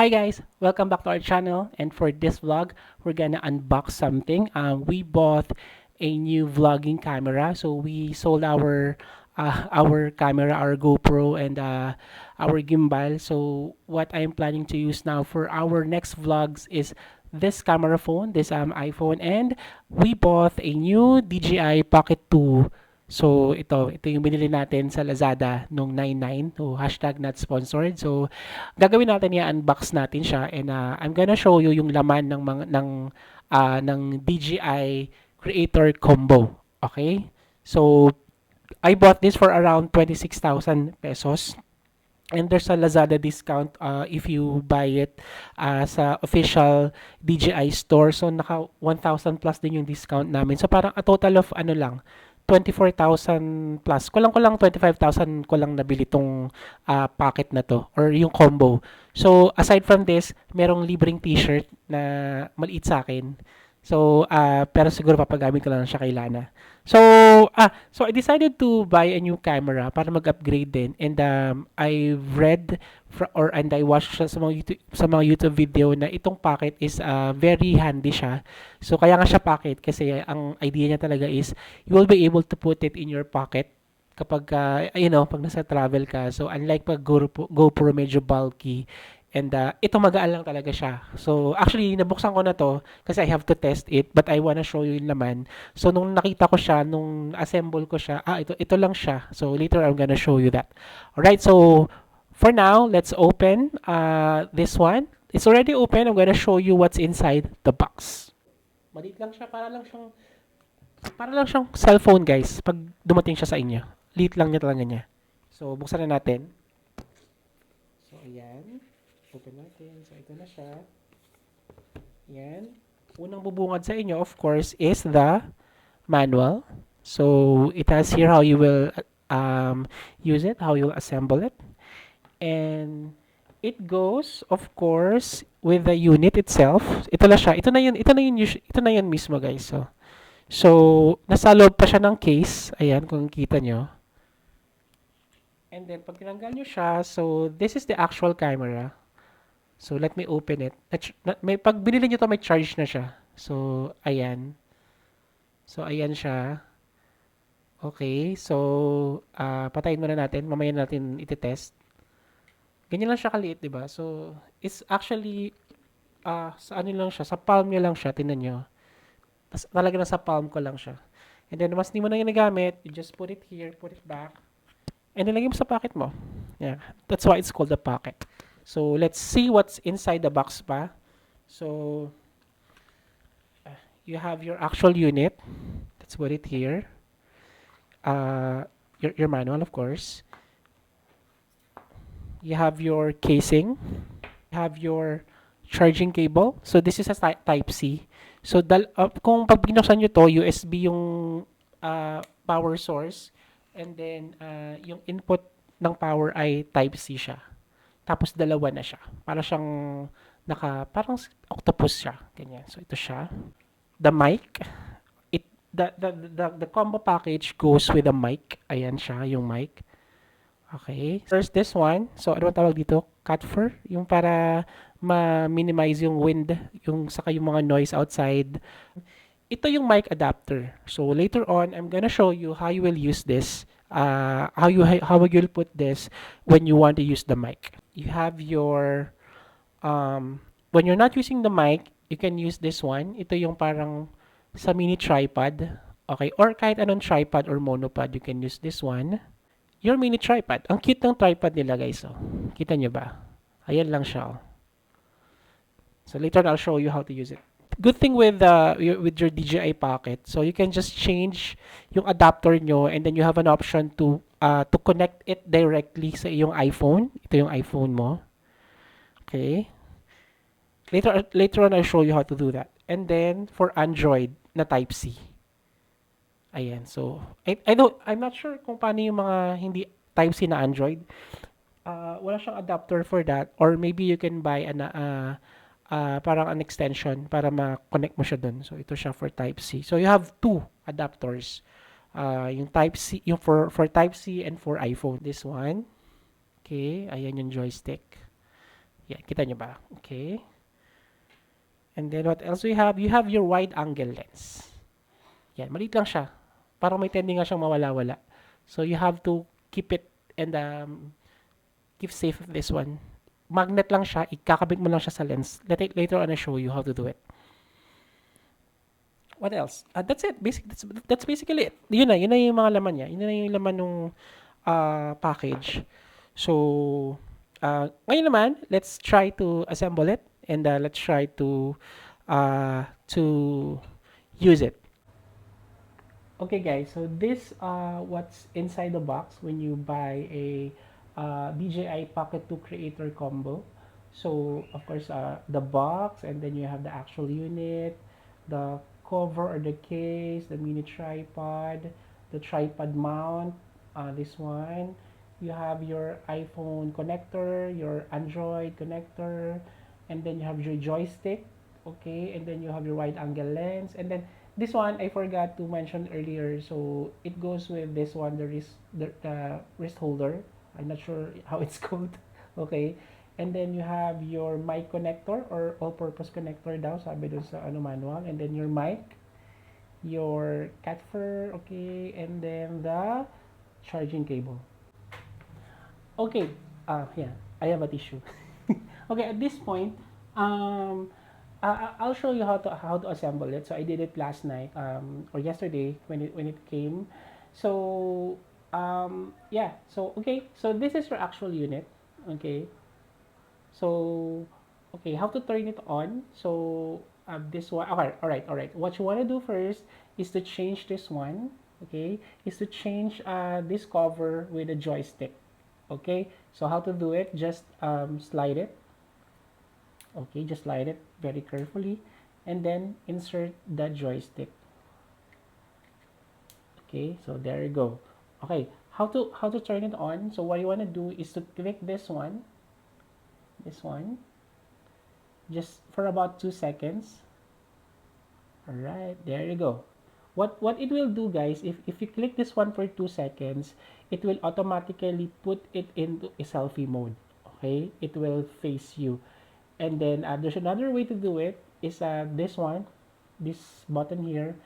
Hi guys, welcome back to our channel, and for this vlog we're gonna unbox something. We bought a new vlogging camera, so we sold our camera, our GoPro, and our gimbal. So what I'm planning to use now for our next vlogs is this camera phone, this iPhone, and we bought a new DJI Pocket 2. So ito yung binili natin sa Lazada nung 99. So hashtag not sponsored. So gagawin natin, i-unbox natin siya, and I'm gonna show you yung laman ng DJI Creator Combo. Okay? So I bought this for around 26,000 pesos. And there's a Lazada discount if you buy it sa official DJI store. So naka 1,000 plus din yung discount namin. So parang a total of ano lang, 24,000 plus. Kulang-kulang 25,000 ko lang nabili tong packet na to or yung combo. So aside from this, merong libreng t-shirt na maliit sa akin. So pero siguro papagamit ko lang siya kay Lana. So, so I decided to buy a new camera para mag-upgrade din. And I read and I watched sa mga YouTube video na itong Pocket is very handy siya. So, kaya nga siya Pocket kasi ang idea niya talaga is you will be able to put it in your pocket kapag, pag nasa travel ka. So, unlike pag GoPro medyo bulky, and ito magaan lang talaga siya. So, actually, nabuksan ko na to kasi I have to test it, but I wanna show you yung laman. So, nung nakita ko siya, nung assemble ko siya, ito lang siya. So, later I'm gonna show you that. Alright, so, for now, let's open this one. It's already open. I'm gonna show you what's inside the box. Maliit lang siya, para lang siyang cellphone, guys, pag dumating siya sa inyo. Liit lang niya talaga niya. So, buksan na natin. So, ayan. Open natin. So, ito na siya. Yan. Unang bubungad sa inyo, of course, is the manual. So, it has here how you will use it, how you'll assemble it. And it goes, of course, with the unit itself. Ito na siya. Ito na yun mismo, guys. So nasa loob pa siya ng case. Ayan, kung kita nyo. And then, pag tinanggal nyo siya, so this is the actual camera. So, let me open it. Pag binili nyo to, may charge na siya. So, ayan. So, ayan siya. Okay. So, patayin muna natin. Mamaya natin iti-test. Ganyan lang siya kaliit, di ba? So, it's actually, sa ano lang siya, sa palm nyo lang siya. Tingnan nyo. Talaga na sa palm ko lang siya. And then, once di mo na ginagamit, you just put it here, put it back, and then lagay mo sa pocket mo. Yeah. That's why it's called the pocket. So, let's see what's inside the box pa. So, you have your actual unit. Let's put it here. Your manual, of course. You have your casing. You have your charging cable. So, this is a Type-C. So, kung pag binuksan nyo to, USB yung power source. And then, yung input ng power ay Type-C siya. Tapos, dalawa na siya. Parang octopus siya. Ganyan. So, ito siya. The mic. The combo package goes with the mic. Ayan siya, yung mic. Okay. First, this one. So, ano tawag dito? Cat fur. Yung para ma-minimize yung wind, saka yung mga noise outside. Ito yung mic adapter. So, later on, I'm gonna show you how you will use this. How you'll put this when you want to use the mic. You have your, when you're not using the mic, you can use this one. Ito yung parang sa mini tripod. Okay. Or kahit anong tripod or monopod, you can use this one. Your mini tripod. Ang cute ng tripod nila, guys. Oh. Kita nyo ba? Ayan lang siya. Oh. So later on, I'll show you how to use it. Good thing with your DJI Pocket, so you can just change yung adapter nyo, and then you have an option to connect it directly sa iyong iPhone. Ito yung iPhone mo. Okay. Later on, I'll show you how to do that. And then for Android na Type-C. Ayan. So, I'm not sure kung paano yung mga hindi Type-C na Android. Wala siyang adapter for that. Or maybe you can buy parang an extension para ma-connect mo siya dun. So, ito siya for Type-C. So, you have two adapters. Yung Type-C, yung for Type-C and for iPhone. This one. Okay. Ayan yung joystick. Yan, kita nyo ba? Okay. And then what else we have? You have your wide angle lens. Yan, maliit lang siya. Parang may tending nga siyang mawala-wala. So you have to keep it and keep safe of this one. Magnet lang siya, ikakabit mo lang siya sa lens. Later on, I'll show you how to do it. What else? That's it. That's basically it. Yun na yung mga laman niya. Yun na yung laman ng package. So, ngayon naman, let's try to assemble it and let's try to use it. Okay guys, so this what's inside the box when you buy a DJI Pocket 2 Creator combo. So of course the box, and then you have the actual unit, the cover or the case, the mini tripod, the tripod mount, this one. You have your iPhone connector, your Android connector, and then you have your joystick, okay, and then you have your wide angle lens, and then this one I forgot to mention earlier, so it goes with this one, the wrist holder. I'm not sure how it's called. Okay, and then you have your mic connector or all-purpose connector daw sabi dun sa manual, and then your mic, your cat fur, okay, and then the charging cable. Okay, yeah, I have a tissue. Okay, at this point, I'll show you how to assemble it. So I did it last night or yesterday when it came. So yeah, so okay, so this is your actual unit. Okay, so okay, how to turn it on? So this one. Okay, all right. What you want to do first is to change this one. Okay, is to change this cover with a joystick. Okay, so how to do it? Just slide it. Okay, just slide it very carefully and then insert the joystick. Okay, so there you go. Okay, how to turn it on? So what you want to do is to click this one, just for about 2 seconds. All right, there you go. What it will do, guys, if you click this one for 2 seconds, it will automatically put it into a selfie mode. Okay, it will face you. And then there's another way to do it is this one, this button here.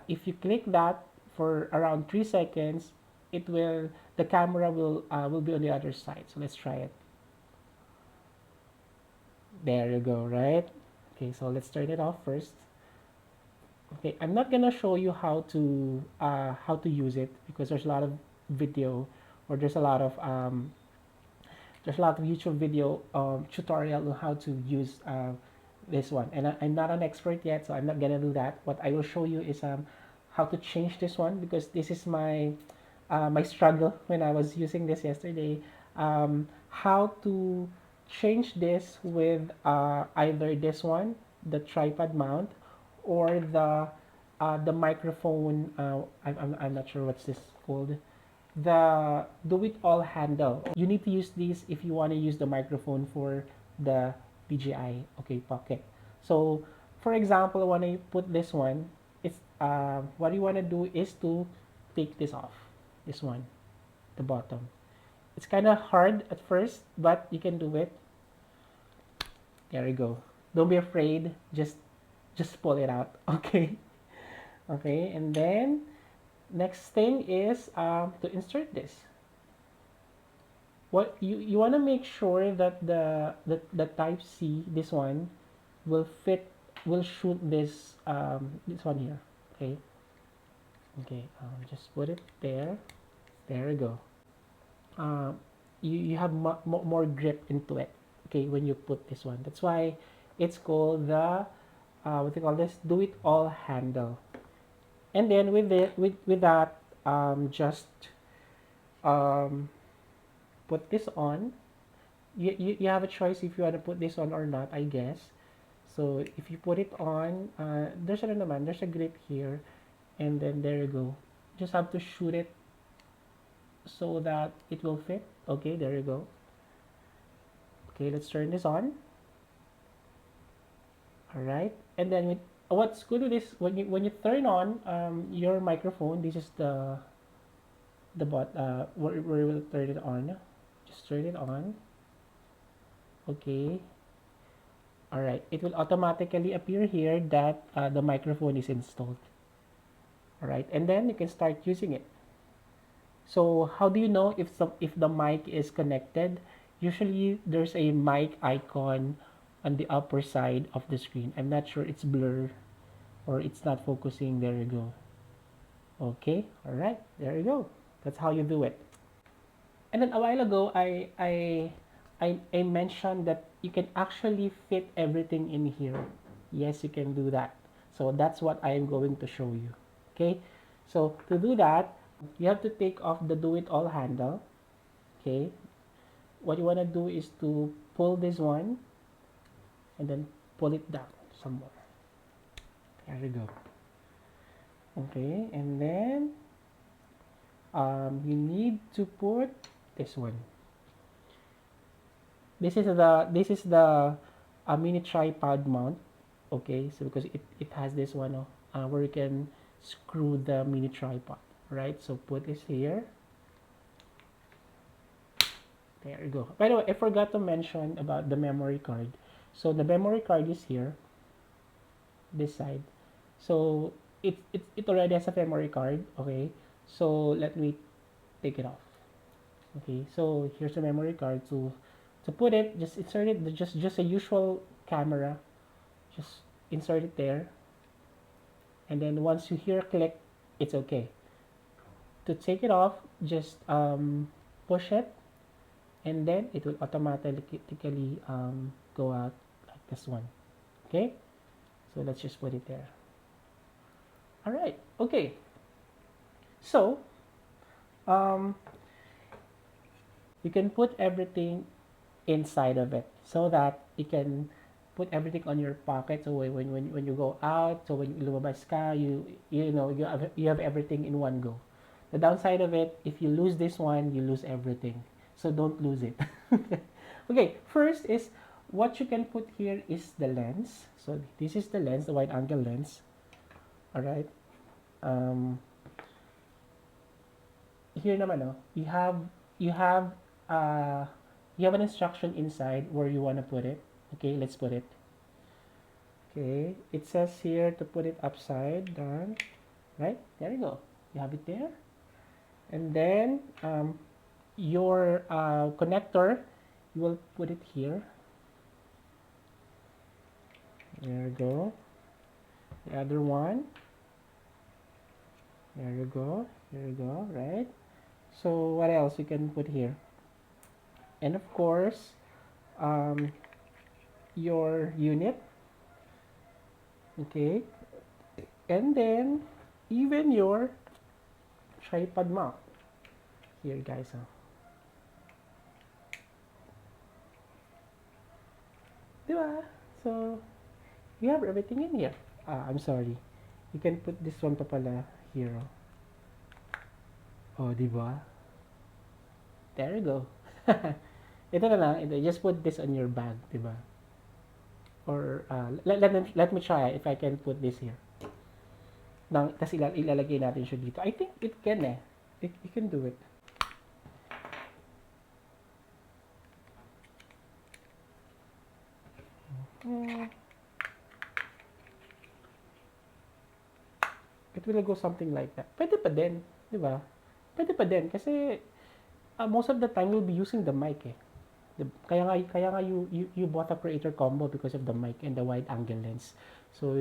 If you click that for around 3 seconds, the camera will be on the other side. So let's try it. There you go, right? Okay, so let's turn it off first. Okay, I'm not gonna show you how to use it because there's a lot of video, or there's a lot of YouTube video tutorial on how to use this one, and I'm not an expert yet, so I'm not gonna do that. What I will show you is how to change this one, because this is my struggle when I was using this yesterday. How to change this with either this one, the tripod mount, or the microphone. I'm not sure what's this called, the do it all handle. You need to use these if you want to use the microphone for the DJI Pocket. So for example, when I put this one, it's what you want to do is to take this off, this one, the bottom. It's kind of hard at first, but you can do it. There you go. Don't be afraid, just pull it out. Okay, okay, and then next thing is to insert this. What you want to make sure that the type C, this one, will fit, will shoot this one here. Okay, okay, just put it there. There you go. You have more grip into it. Okay, when you put this one, that's why it's called the what they call this, do it all handle. And then with that, just um, put this on. You have a choice if you want to put this on or not, I guess. So if you put it on, there's a grip here, and then there you go. Just have to shoot it so that it will fit. Okay, there you go. Okay, let's turn this on. All right, and then what's good with this, when you turn on your microphone, this is where you will turn it on. Just turn it on. Okay. All right. It will automatically appear here that the microphone is installed. All right. And then you can start using it. So how do you know if the mic is connected? Usually there's a mic icon on the upper side of the screen. I'm not sure it's blurred or it's not focusing. There you go. Okay. All right. There you go. That's how you do it. And then a while ago, I mentioned that you can actually fit everything in here. Yes, you can do that. So that's what I am going to show you. Okay. So to do that, you have to take off the do it all handle. Okay. What you want to do is to pull this one and then pull it down somewhere. There you go. Okay. And then you need to put this one. This is the mini tripod mount. Okay, so because it has this one where you can screw the mini tripod, right? So put this here. There you go. By the way, I forgot to mention about the memory card. So the memory card is here, this side. So it already has a memory card. Okay, so let me take it off. Okay, so here's the memory card. To put it, just insert it. Just a usual camera. Just insert it there, and then once you hear click, it's okay. To take it off, just push it, and then it will automatically go out like this one. Okay, so let's just put it there. All right. Okay. So um, you can put everything inside of it so that you can put everything on your pocket. So when you go out, so when you lumabas ka, you have everything in one go. The downside of it, if you lose this one, you lose everything. So don't lose it. Okay, first is what you can put here is the lens. So this is the lens, the wide angle lens. All right. Um, Here naman, you have uh, you have an instruction inside where you want to put it. Okay, let's put it. Okay, it says here to put it upside down, right? There you go. You have it there. And then your connector, you will put it here. There you go. The other one. There you go. There you go, right? So what else you can put here? And of course, um, your unit. Okay, and then even your tripod mount here, guys. Diba? So you have everything in here. I'm sorry, you can put this one pa pala here. Oh, diba? There you go. Ito na lang, just put this on your bag, diba? Or let me try if I can put this here. Tapos ilalagay natin siya dito. I think it can you can do it. It will go something like that. Pwede pa din, di ba? Pwede pa din kasi most of the time we'll be using the mic eh. Kaya nga you bought a creator combo because of the mic and the wide angle lens. So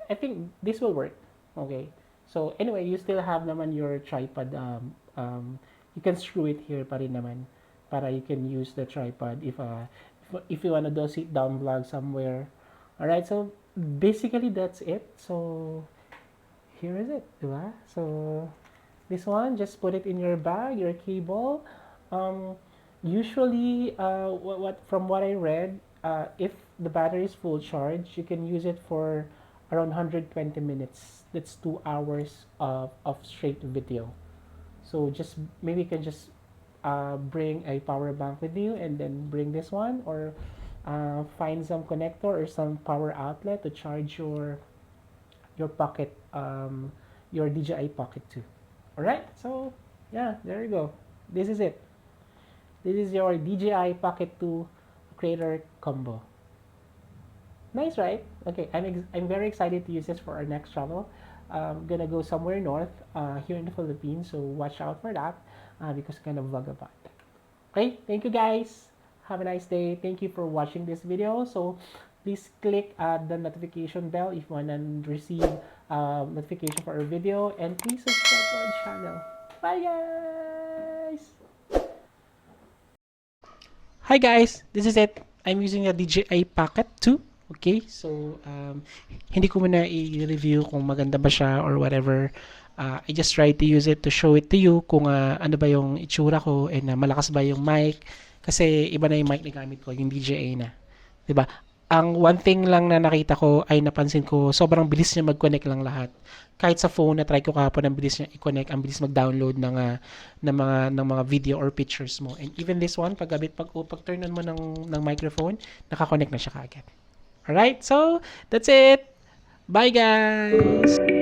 I think this will work. Okay. So anyway, you still have naman your tripod. You can screw it here pa rin naman para you can use the tripod if you wanna do a sit down vlog somewhere. All right. So basically that's it. So here is it, diba? So this one, just put it in your bag, your cable. Usually, from what I read, if the battery is full charge, you can use it for around 120 minutes. That's 2 hours of straight video. So just maybe you can just bring a power bank with you and then bring this one, or find some connector or some power outlet to charge your pocket, your DJI Pocket 2. All right, so yeah, there you go. This is it. This is your DJI Pocket 2 creator combo. Nice, right? Okay, I'm very excited to use this for our next travel. I'm gonna go somewhere north here in the Philippines, so watch out for that because I'm gonna vlog about that. Okay, thank you guys. Have a nice day. Thank you for watching this video. So please click the notification bell if you want to receive notification for our video, and please subscribe to our channel. Bye guys! Hi guys, this is it. I'm using a DJI Pocket 2. Okay, so hindi ko muna i-review kung maganda ba siya or whatever. I just try to use it to show it to you kung ano ba yung itsura ko and malakas ba yung mic. Kasi iba na yung mic na gamit ko, yung DJI na. 'Di ba? Ang one thing lang na nakita ko ay napansin ko, sobrang bilis niya mag-connect lang lahat. Kahit sa phone na try ko kahapon, ang bilis niya i-connect, ang bilis mag-download ng mga video or pictures mo. And even this one, pag turn on mo ng microphone, naka-connect na siya kaagad. Alright, so that's it. Bye guys.